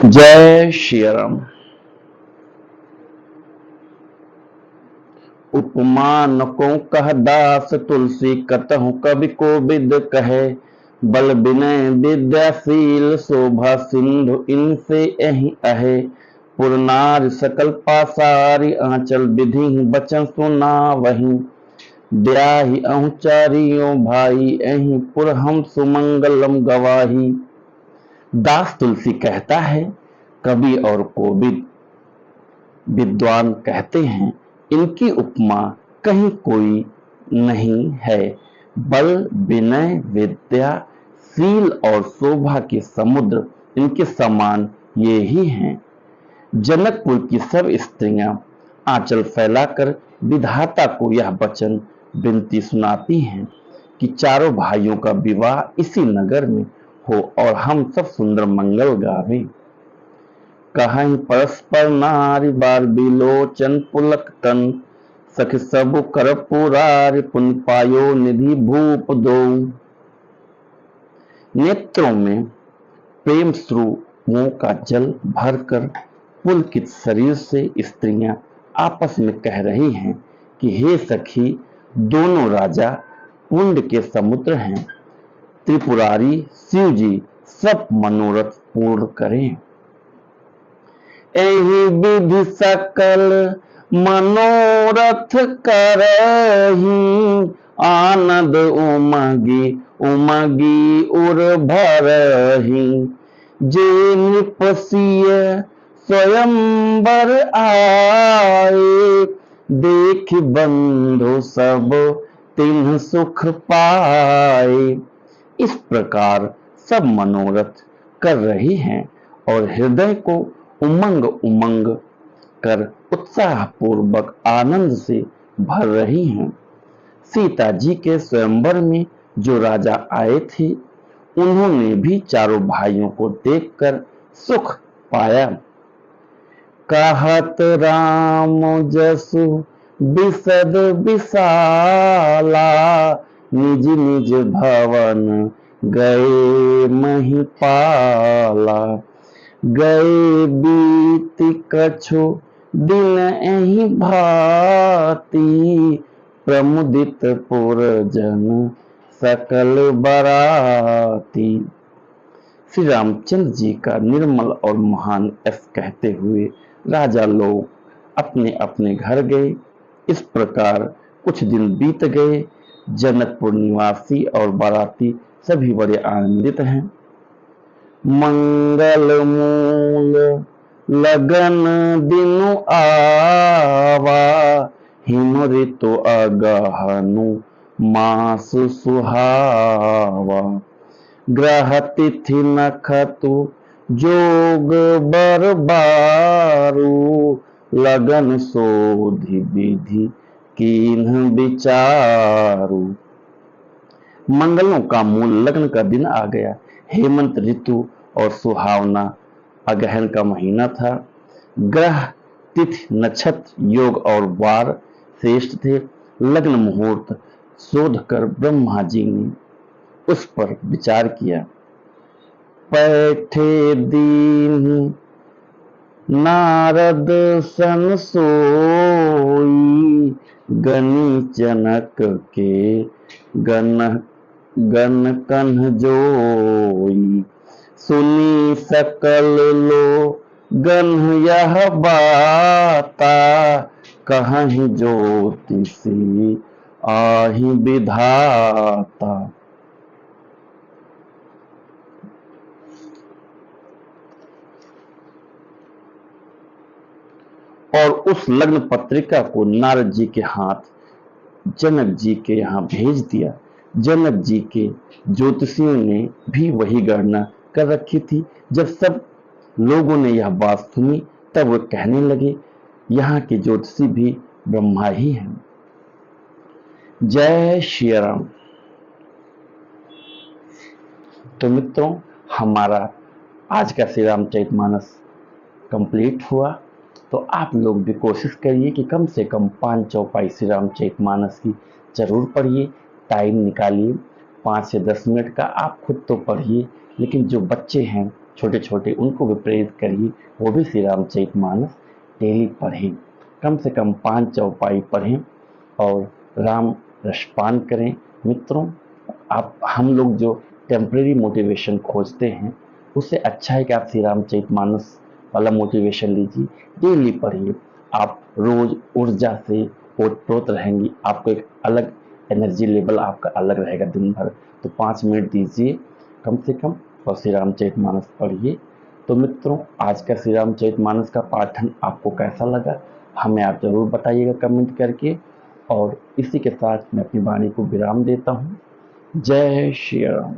जय श्री राम। उपमा न को कह दास तुलसी कतहु कवि कोविद कहे। बल विनय विद्याशील शोभा सिंधु इनसे यही अहे। पुरनार सकल पासारी आंचल विधि बचन सुना वही। ब्याही अहु चारियों भाई अहि पुर हम सुमंगलम गवाही। दास तुलसी कहता है, कवि और कोविद विद्वान कहते हैं, इनकी उपमा कहीं कोई नहीं है। बल विनय विद्या शील और शोभा के समुद्र इनके समान ये ही हैं। जनकपुर की सब स्त्रियां आंचल फैलाकर विधाता को यह वचन विनती सुनाती हैं कि चारों भाइयों का विवाह इसी नगर में हो और हम सब सुंदर मंगल गावे। कहीं परस्पर नारी बार बिलोचन पुलक तन। सखी सब कर पुरार पुन पायो निधि भूप दो। नेत्रों में प्रेम श्रुओं का जल भरकर पुलकित शरीर से स्त्रियां आपस में कह रही हैं कि हे सखी, दोनों राजा पुण्य के समुद्र हैं। त्रिपुरारी शिव जी सब मनोरथ पूर्ण करें। एहि विधि सकल मनोरथ करही। आनंद उमगी उमगी उर भरही। जे नृपसिय स्वयंवर आए। देख बंधु सब तिन्ह सुख पाए। इस प्रकार सब मनोरथ कर रही हैं और हृदय को उमंग उमंग कर उत्साह पूर्वक आनंद से भर रही हैं। सीता जी के स्वयंवर में जो राजा आए थे, उन्होंने भी चारों भाइयों को देखकर सुख पाया। कहत राम जसु बिसद विशाला। निज निज भवन गए महिपाला। गए बीत कछु दिन एहि भांति। प्रमुदित पुरजन सकल बराती। श्री रामचंद्र जी का निर्मल और महान यश कहते हुए राजा लोग अपने अपने घर गए। इस प्रकार कुछ दिन बीत गए। जनकपुर निवासी और बाराती सभी बड़े आनंदित हैं। मंगल मूल लगन दिनु आवा। हिम ऋतु अगहनु मास सुहावा। ग्रह तिथि नखतु जोग बरबारू। लगन सोधि विधि कीन्ह विचारू। मंगलों का मूल लगन का दिन आ गया। हेमंत ऋतु और सुहावना अगहन का महीना था। ग्रह तिथि नक्षत्र योग और वार श्रेष्ठ थे। लग्न मुहूर्त शोध कर ब्रह्मा जी ने उस पर विचार किया। पैठे दीन नारद सन सोई। गनी जनक के गन गन कन्ह जोई। सुनी सकल लो गन्ह यह बाता। कहहि ज्योतिषी आहि विधाता। और उस लग्न पत्रिका को नारद जी के हाथ जनक जी के यहाँ भेज दिया। जनक जी के ज्योतिषियों ने भी वही गणना कर रखी थी। जब सब लोगों ने यह बात सुनी, तब वो कहने लगे, यहाँ के ज्योतिषी भी ब्रह्मा ही हैं। जय श्री राम। तो मित्रों, हमारा आज का श्री रामचरितमानस कंप्लीट हुआ। तो आप लोग भी कोशिश करिए कि कम से कम 5 चौपाई श्री रामचरितमानस की जरूर पढ़िए। टाइम निकालिए 5 से 10 मिनट का। आप खुद तो पढ़िए, लेकिन जो बच्चे हैं छोटे छोटे उनको भी प्रेरित करिए, वो भी श्री रामचरितमानस डेली पढ़ें, कम से कम 5 चौपाई पढ़ें और राम रसपान करें। मित्रों, आप हम लोग जो टेम्परेरी मोटिवेशन खोजते हैं, उससे अच्छा है कि आप श्री रामचरितमानस वाला मोटिवेशन लीजिए, डेली पढ़िए। आप रोज ऊर्जा से ओतप्रोत रहेंगी, आपको एक अलग एनर्जी लेवल आपका अलग रहेगा दिन भर। तो 5 मिनट दीजिए कम से कम और श्री रामचरितमानस पढ़िए। तो मित्रों, आज का श्री रामचरितमानस का पाठन आपको कैसा लगा, हमें आप जरूर बताइएगा कमेंट करके। और इसी के साथ मैं अपनी वाणी को विराम देता हूँ। जय श्री राम।